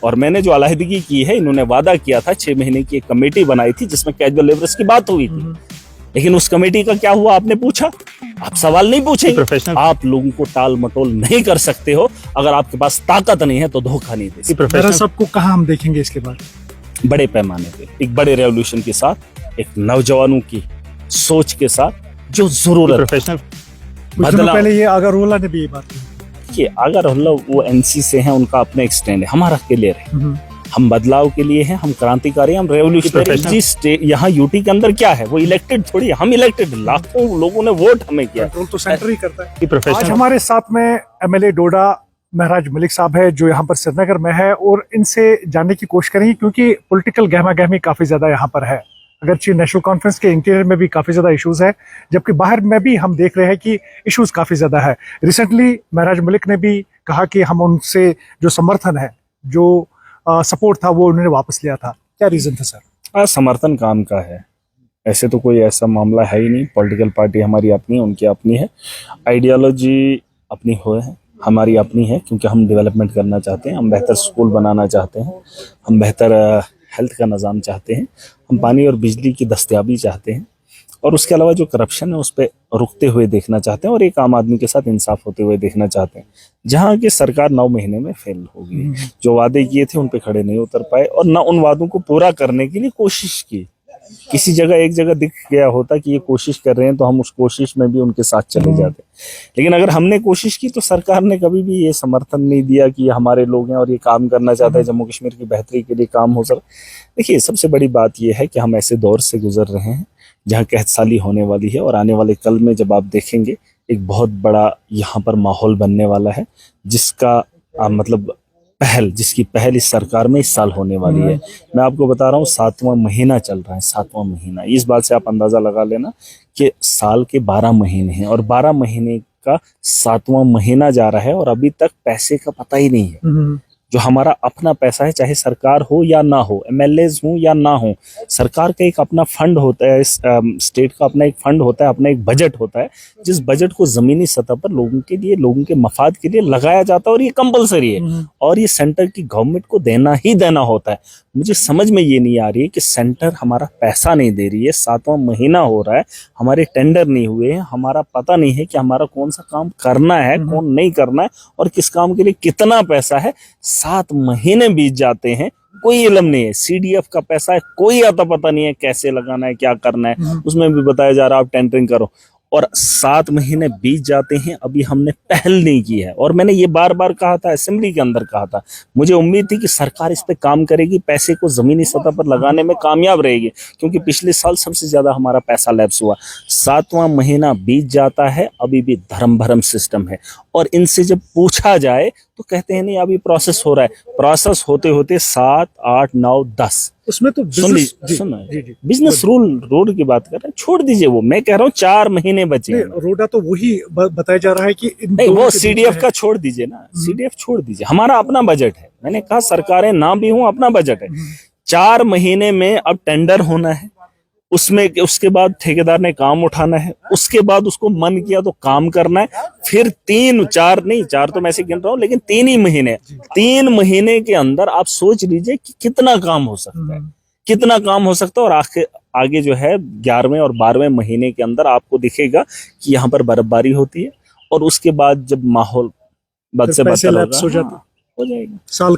और मैंने जो अलहदगी की है, इन्होंने वादा किया था 6 महीने की एक कमेटी बनाई थी जिसमें कैजुअल लेबरर्स की बात हुई थी, लेकिन उस कमेटी का क्या हुआ आपने पूछा? आप सवाल नहीं पूछेंगे, आप लोगों को टाल मटोल नहीं कर सकते हो। अगर आपके पास ताकत नहीं है तो धोखा नहीं दे सकते। सबको कहाँ हम देखेंगे इसके बाद? बड़े पैमाने पे एक बड़े रेवोल्यूशन के साथ, एक नौजवानों की सोच के साथ जो जरूरत है। पहले ये आगा रोला ने भी ये बात की कि अगर वो एनसी से हैं, उनका अपना एक स्टैंड है, हमारा क्लियर है। हम बदलाव के लिए हैं, हम क्रांतिकारी, हम रेवोल्यूशनरी। यहाँ यूटी के अंदर क्या है, वो इलेक्टेड थोड़ी, हम इलेक्टेड, लाखों लोगों ने वोट हमें किया। कंट्रोल तो सेंटर ही करता है। आज हमारे साथ में एमएलए डोडा महराज मलिक साहब है, जो यहाँ पर श्रीनगर में है, और इनसे जानने की कोशिश करेंगे क्योंकि पॉलिटिकल गहमा गहमी काफी ज्यादा यहाँ पर है। अगरचे नेशनल कॉन्फ्रेंस के इंटीरियर में भी काफी ज्यादा इश्यूज है, जबकि बाहर में भी हम देख रहे हैं कि इश्यूज काफी ज्यादा है। रिसेंटली महराज मलिक ने भी कहा कि हम उनसे जो समर्थन है, जो सपोर्ट था, वो उन्होंने वापस लिया था। क्या रीजन था सर? समर्थन काम का है, ऐसे तो कोई ऐसा मामला है ही नहीं। पॉलिटिकल पार्टी हमारी अपनी है, उनकी अपनी है, आइडियोलॉजी अपनी हो है, हमारी अपनी है, क्योंकि हम डेवलपमेंट करना चाहते हैं, हम बेहतर स्कूल बनाना चाहते हैं, हम बेहतर हेल्थ का निज़ाम चाहते हैं, हम पानी और बिजली की दस्तयाबी चाहते हैं, और उसके अलावा जो करप्शन है उस पर रुकते हुए देखना चाहते हैं, और एक आम आदमी के साथ इंसाफ होते हुए देखना चाहते हैं। जहाँ की सरकार 9 महीने में फेल हो गई, जो वादे किए थे उन पे खड़े नहीं उतर पाए, और न उन वादों को पूरा करने के लिए कोशिश की। किसी जगह एक जगह दिख गया होता कि ये कोशिश कर रहे हैं, तो हम उस कोशिश में भी उनके साथ चले जाते। लेकिन अगर हमने कोशिश की तो सरकार ने कभी भी ये समर्थन नहीं दिया कि ये हमारे लोग हैं और ये काम करना चाहता है, जम्मू कश्मीर की बेहतरी के लिए काम हो सके। देखिए, सबसे बड़ी बात ये है कि हम ऐसे दौर से गुजर रहे हैं जहाँ कहतसाली होने वाली है, और आने वाले कल में जब आप देखेंगे एक बहुत बड़ा यहाँ पर माहौल बनने वाला है, जिसका जिसकी पहल इस सरकार में इस साल होने वाली है। मैं आपको बता रहा हूँ, 7वां महीना चल रहा है, 7वां महीना। इस बात से आप अंदाजा लगा लेना कि साल के 12 महीने हैं, और 12 महीने का 7वां महीना जा रहा है, और अभी तक पैसे का पता ही नहीं है। जो हमारा अपना पैसा है, चाहे सरकार हो या ना हो, एमएलएज हो या ना हो, सरकार का एक अपना फंड होता है, स्टेट का अपना एक फंड होता है, अपना एक बजट होता है, जिस बजट को जमीनी सतह पर लोगों के लिए, लोगों के मफाद के लिए लगाया जाता है, और ये कंपलसरी है, और ये सेंटर की गवर्नमेंट को देना ही देना होता है। मुझे समझ में ये नहीं आ रही है कि सेंटर हमारा पैसा नहीं दे रही है, 7वां महीना हो रहा है, हमारे टेंडर नहीं हुए हैं, हमारा पता नहीं है कि हमारा कौन सा काम करना है, कौन नहीं करना है, और किस काम के लिए कितना पैसा है। 7 महीने बीत जाते हैं, कोई इल्म नहीं है। सीडीएफ का पैसा है, कोई आता पता नहीं है कैसे लगाना है, क्या करना है, उसमें भी बताया जा रहा है आप टेंडरिंग करो, और 7 महीने बीत जाते हैं, अभी हमने पहल नहीं की है। और मैंने ये बार बार कहा था, असेंबली के अंदर कहा था, मुझे उम्मीद थी कि सरकार इस पे काम करेगी, पैसे को जमीनी सतह पर लगाने में कामयाब रहेगी, क्योंकि पिछले साल सबसे ज्यादा हमारा पैसा लैप्स हुआ। 7वां महीना बीत जाता है, अभी भी धर्म भरम सिस्टम है, और इनसे जब पूछा जाए तो कहते हैं नहीं, अभी प्रोसेस हो रहा है। प्रोसेस होते होते 7, 8, 9, 10 उसमें तो बिजनेस रोड की बात कर रहे हैं, छोड़ दीजिए वो। मैं कह रहा हूँ 4 महीने बचे। रोडा तो वही बताया जा रहा है कि नहीं, वो सीडीएफ का छोड़ दीजिए ना, सीडीएफ छोड़ दीजिए, हमारा अपना बजट है। मैंने कहा सरकारें ना भी हूं, अपना बजट है। 4 महीने में अब टेंडर होना है, उसमें उसके बाद ठेकेदार ने काम उठाना है, उसके बाद उसको मन किया तो काम करना है, फिर 4 तो मैं ऐसे गिन रहा हूँ, लेकिन 3 ही महीने, 3 महीने के अंदर आप सोच लीजिए कि कितना काम हो सकता है, कितना काम हो सकता है। और आगे जो है 11वें और 12वें महीने के अंदर आपको दिखेगा कि यहाँ पर बर्फबारी होती है, और उसके बाद जब माहौल बद से बदतर हो जाएगा, साल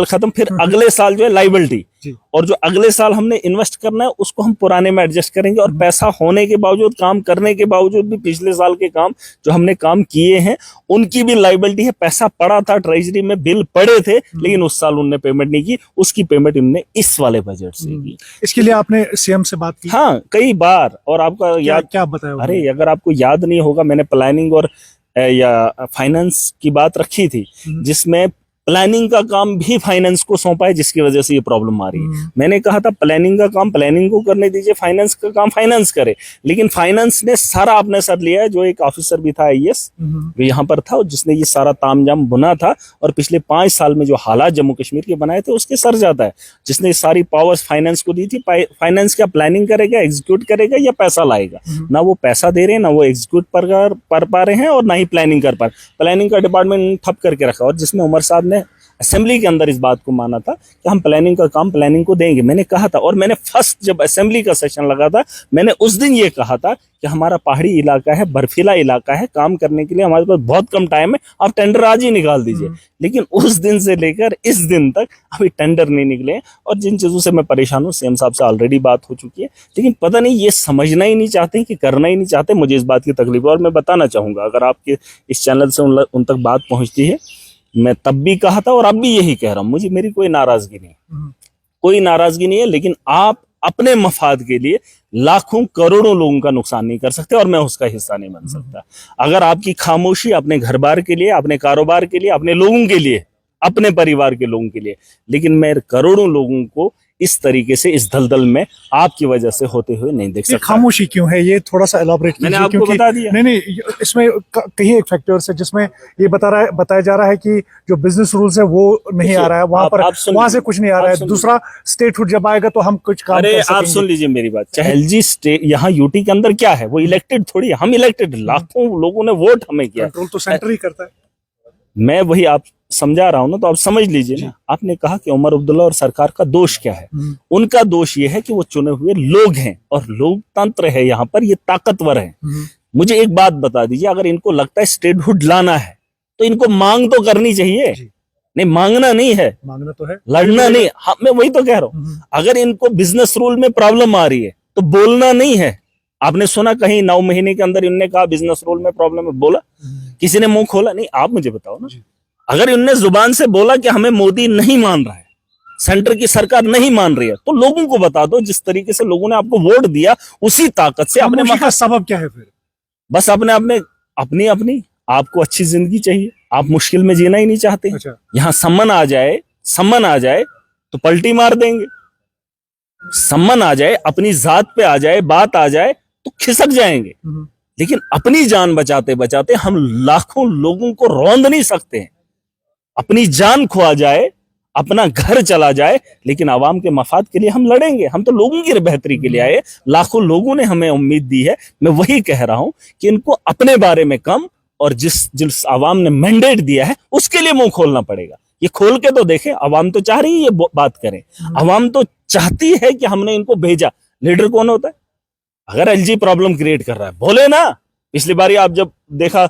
खत्म, फिर अगले साल जो है लाइबिलिटी, और जो अगले साल हमने इन्वेस्ट करना है उसको हम पुराने में एडजस्ट करेंगे। और पैसा होने के बावजूद, काम करने के बावजूद भी पिछले साल के काम जो हमने काम किए हैं उनकी भी लाइबिलिटी है। पैसा पड़ा था ट्रेजरी में, बिल पड़े थे, लेकिन उस साल उनने पेमेंट नहीं की, उसकी पेमेंट इनने इस वाले बजट से की। इसके लिए आपने सीएम से बात की? हाँ, कई बार। और आपका याद क्या बताया? अरे, अगर आपको याद नहीं होगा, मैंने प्लानिंग और या फाइनेंस की बात रखी थी, जिसमें प्लानिंग का काम भी फाइनेंस को सौंपा है, जिसकी वजह से ये प्रॉब्लम आ रही है। मैंने कहा था प्लानिंग का काम प्लानिंग को करने दीजिए, फाइनेंस का काम फाइनेंस करे, लेकिन फाइनेंस ने सारा अपने सर लिया है। जो एक ऑफिसर भी था आईएएस, वो यहाँ पर था, जिसने ये सारा तामझाम बुना था, और पिछले 5 साल में जो हालात जम्मू कश्मीर के बनाए थे उसके सर जाता है, जिसने सारी पावर्स फाइनेंस को दी थी। फाइनेंस क्या प्लानिंग करेगा, एग्जीक्यूट करेगा, या पैसा लाएगा? ना वो पैसा दे रहे हैं, ना वो एग्जीक्यूट कर पा रहे हैं, और ना ही प्लानिंग कर पा रहे। प्लानिंग का डिपार्टमेंट ठप करके रखा, और जिसमें उमर साहब ने असेंबली के अंदर इस बात को माना था कि हम प्लानिंग का काम प्लानिंग को देंगे। मैंने कहा था, और मैंने फर्स्ट जब असेंबली का सेशन लगा था, मैंने उस दिन ये कहा था कि हमारा पहाड़ी इलाका है, बर्फीला इलाका है, काम करने के लिए हमारे पास बहुत कम टाइम है, आप टेंडर आज ही निकाल दीजिए। लेकिन उस दिन से लेकर इस दिन तक अभी टेंडर नहीं निकले, और जिन चीजों से मैं परेशान हूँ, सीएम साहब से ऑलरेडी बात हो चुकी है, लेकिन पता नहीं ये समझना ही नहीं चाहते कि करना ही नहीं चाहते। मुझे इस बात की तकलीफ है, और मैं बताना चाहूंगा, अगर आपके इस चैनल से उन तक बात पहुंचती है, मैं तब भी कहा था और अब भी यही कह रहा हूं, मुझे मेरी कोई नाराजगी नहीं है, कोई नाराजगी नहीं है, लेकिन आप अपने मफाद के लिए लाखों करोड़ों लोगों का नुकसान नहीं कर सकते, और मैं उसका हिस्सा नहीं बन सकता। अगर आपकी खामोशी अपने घर बार के लिए, अपने कारोबार के लिए, अपने लोगों के लिए, अपने परिवार के लोगों के लिए, लेकिन मैं करोड़ों लोगों को इस तरीके से इस दलदल में आपकी वजह से होते हुए नहीं देख सकता। खामोशी क्यों है, ये थोड़ा सा एलाबोरेट कीजिए। मैंने आपको बता दिया। नहीं, इसमें कहीं एक फैक्टर्स है जिसमें ये बताया जा रहा है कि जो बिजनेस रूल्स है वो नहीं आ रहा है, वहां से कुछ नहीं आ रहा है। दूसरा स्टेटहुड जब आएगा तो हम कुछ काम कर सकेंगे। आप सुन लीजिए मेरी बात, चाहे एलजी स्टेट यहाँ यूटी के अंदर क्या है, वो इलेक्टेड थोड़ी है, हम इलेक्टेड, लाखों लोगों ने वोट हमें किया, कंट्रोल तो सेंटर ही करता है। मैं वही आप समझा रहा हूं ना, तो आप समझ लीजिए ना। आपने कहा कि उमर अब्दुल्ला और सरकार का दोष क्या है, उनका दोष ये है कि वो चुने हुए लोग हैं, और लोकतंत्र है यहाँ पर, ये ताकतवर है। मुझे एक बात बता दीजिए, अगर इनको लगता है स्टेटहुड लाना है तो इनको मांग तो करनी चाहिए, नहीं मांगना नहीं है, मांगना तो है, लड़ना नहीं। हाँ, मैं वही तो कह रहा हूँ, अगर इनको बिजनेस रूल में प्रॉब्लम आ रही है तो बोलना नहीं है। आपने सुना कहीं 9 महीने के अंदर इनने कहा बिजनेस रूल में प्रॉब्लम है, बोला किसी ने मुंह खोला? नहीं। आप मुझे बताओ ना, अगर इनने जुबान से बोला कि हमें मोदी नहीं मान रहा है, सेंटर की सरकार नहीं मान रही है, तो लोगों को बता दो, जिस तरीके से लोगों ने आपको वोट दिया उसी ताकत से अपने का सबब क्या है फिर? बस अपनी आपको अच्छी जिंदगी चाहिए, आप मुश्किल में जीना ही नहीं चाहते। अच्छा। यहाँ सम्मन आ जाए तो पलटी मार देंगे, सम्मन आ जाए, अपनी जात पे आ जाए, बात आ जाए तो खिसक जाएंगे। लेकिन अपनी जान बचाते बचाते हम लाखों लोगों को रौंद नहीं सकते हैं। अपनी जान खोआ जाए, अपना घर चला जाए, लेकिन आवाम के मफाद के लिए हम लड़ेंगे। हम तो लोगों की बेहतरी के लिए आए, लाखों लोगों ने हमें उम्मीद दी है। मैं वही कह रहा हूं कि इनको अपने बारे में कम, और जिस आवाम ने मैंडेट दिया है उसके लिए मुंह खोलना पड़ेगा। ये खोल के तो देखें, आवाम तो चाह रही है ये बात करें, आवाम तो चाहती है कि हमने इनको भेजा। लीडर कौन होता है? अगर एलजी प्रॉब्लम क्रिएट कर रहा है, बोले ना। पिछली बारी आप जब देखा,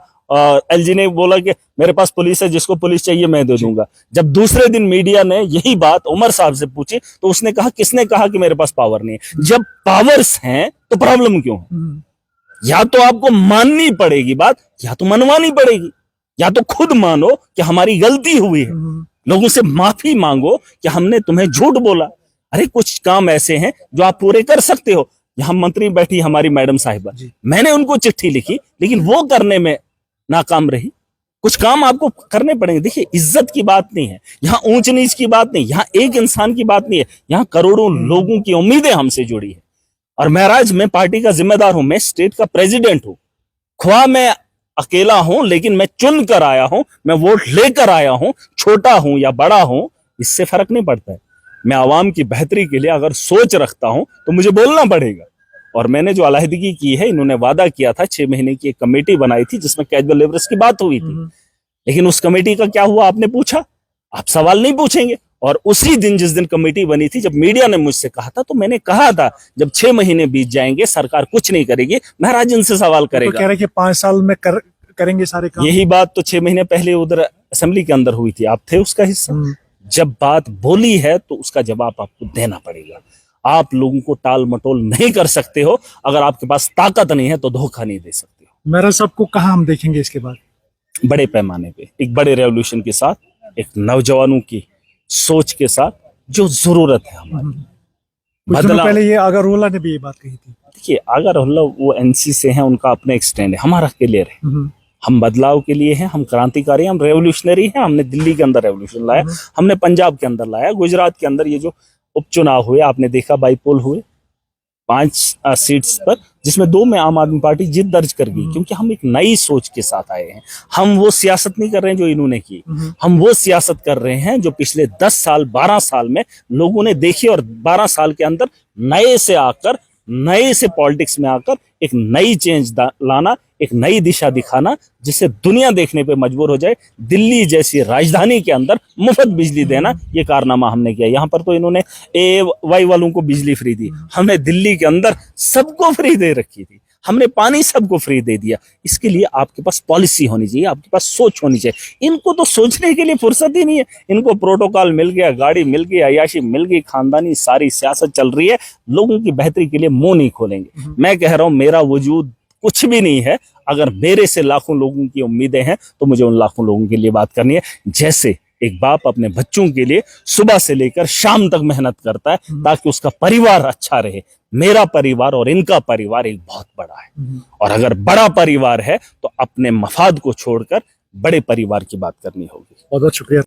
एलजी ने बोला कि मेरे पास पुलिस है, जिसको पुलिस चाहिए मैं दे दूंगा। जब दूसरे दिन मीडिया ने यही बात उमर साहब से पूछी तो उसने कहा, किसने कहा कि मेरे पास पावर नहीं है? जब पावर्स हैं तो प्रॉब्लम क्यों है? या तो आपको माननी पड़ेगी बात, या तो मनवानी पड़ेगी। या तो खुद मानो कि हमारी गलती हुई है, लोगों से माफी मांगो कि हमने तुम्हें झूठ बोला। अरे कुछ काम ऐसे हैं जो आप पूरे कर सकते हो। यहाँ मंत्री बैठी हमारी मैडम साहिबा, मैंने उनको चिट्ठी लिखी, लेकिन वो करने में नाकाम रही। कुछ काम आपको करने पड़ेंगे। देखिए, इज्जत की बात नहीं है यहाँ, ऊंच नीच की बात नहीं, यहाँ एक इंसान की बात नहीं है, यहाँ करोड़ों लोगों की उम्मीदें हमसे जुड़ी है। और महराज, मैं पार्टी का जिम्मेदार हूं, मैं स्टेट का प्रेसिडेंट हूं। ख्वाह मैं अकेला हूं, लेकिन मैं चुन कर आया हूं, मैं वोट लेकर आया हूं। छोटा हूं या बड़ा हूं, इससे फर्क नहीं पड़ता है। मैं आवाम की बेहतरी के लिए अगर सोच रखता हूं तो मुझे बोलना पड़ेगा। और मैंने जो अलहदगी की है, इन्होंने वादा किया था, 6 महीने की एक कमेटी बनाई थी जिसमें कैजुअल लेबरर्स की बात हुई थी, लेकिन उस कमेटी का क्या हुआ आपने पूछा? आप सवाल नहीं पूछेंगे। और उसी दिन, जिस दिन कमेटी बनी थी, जब मीडिया ने मुझसे कहा था, तो मैंने कहा था जब 6 महीने बीत जाएंगे सरकार कुछ नहीं करेगी, महराज इनसे सवाल करेगा। तो कह रहे कि 5 साल में करेंगे सारे काम। यही बात तो 6 महीने पहले उधर असेंबली के अंदर हुई थी, आप थे उसका हिस्सा। जब बात बोली है तो उसका जवाब आपको देना पड़ेगा। आप लोगों को टाल मटोल नहीं कर सकते हो। अगर आपके पास ताकत नहीं है तो धोखा नहीं दे सकते हो। मेरा सबको कहाँ हम देखेंगे इसके बाद? बड़े पैमाने पे, एक बड़े रेवोल्यूशन के साथ, एक नौजवानों की सोच के साथ, जो जरूरत है हमारी। कुछ दिनों पहले ये अगरवाला ने भी ये बात कही थी। देखिए, अगरवाला वो एनसी से हैं, उनका अपना एक स्टैंड है, हमारा क्लियर है। हम बदलाव के लिए हैं, हम क्रांतिकारी हैं, हम रेवोल्यूशनरी हैं। हमने दिल्ली के अंदर रेवोल्यूशन लाया, हमने पंजाब के अंदर लाया, गुजरात के अंदर ये जो उपचुनाव हुए आपने देखा, बाईपोल हुए 5 सीट्स पर, जिसमें 2 में आम आदमी पार्टी जीत दर्ज कर गई, क्योंकि हम एक नई सोच के साथ आए हैं। हम वो सियासत नहीं कर रहे हैं जो इन्होंने की, हम वो सियासत कर रहे हैं जो पिछले 10 साल 12 साल में लोगों ने देखी, और 12 साल के अंदर नए से पॉलिटिक्स में आकर एक नई चेंज लाना, एक नई दिशा दिखाना जिससे दुनिया देखने पे मजबूर हो जाए। दिल्ली जैसी राजधानी के अंदर मुफ्त बिजली देना, ये कारनामा हमने किया। यहाँ पर तो इन्होंने वाई वालों को बिजली फ्री दी, हमने दिल्ली के अंदर सबको फ्री दे रखी थी, हमने पानी सबको फ्री दे दिया। इसके लिए आपके पास पॉलिसी होनी चाहिए, आपके पास सोच होनी चाहिए। इनको तो सोचने के लिए फुर्सत ही नहीं है। इनको प्रोटोकॉल मिल गया, गाड़ी मिल गई, अयाशी मिल गई, खानदानी सारी सियासत चल रही है, लोगों की बेहतरी के लिए मुंह नहीं खोलेंगे। मैं कह रहा हूं मेरा वजूद कुछ भी नहीं है। अगर मेरे से लाखों लोगों की उम्मीदें हैं तो मुझे उन लाखों लोगों के लिए बात करनी है। जैसे एक बाप अपने बच्चों के लिए सुबह से लेकर शाम तक मेहनत करता है ताकि उसका परिवार अच्छा रहे, मेरा परिवार और इनका परिवार एक बहुत बड़ा है। और अगर बड़ा परिवार है तो अपने मफाद को छोड़कर बड़े परिवार की बात करनी होगी। बहुत बहुत शुक्रिया।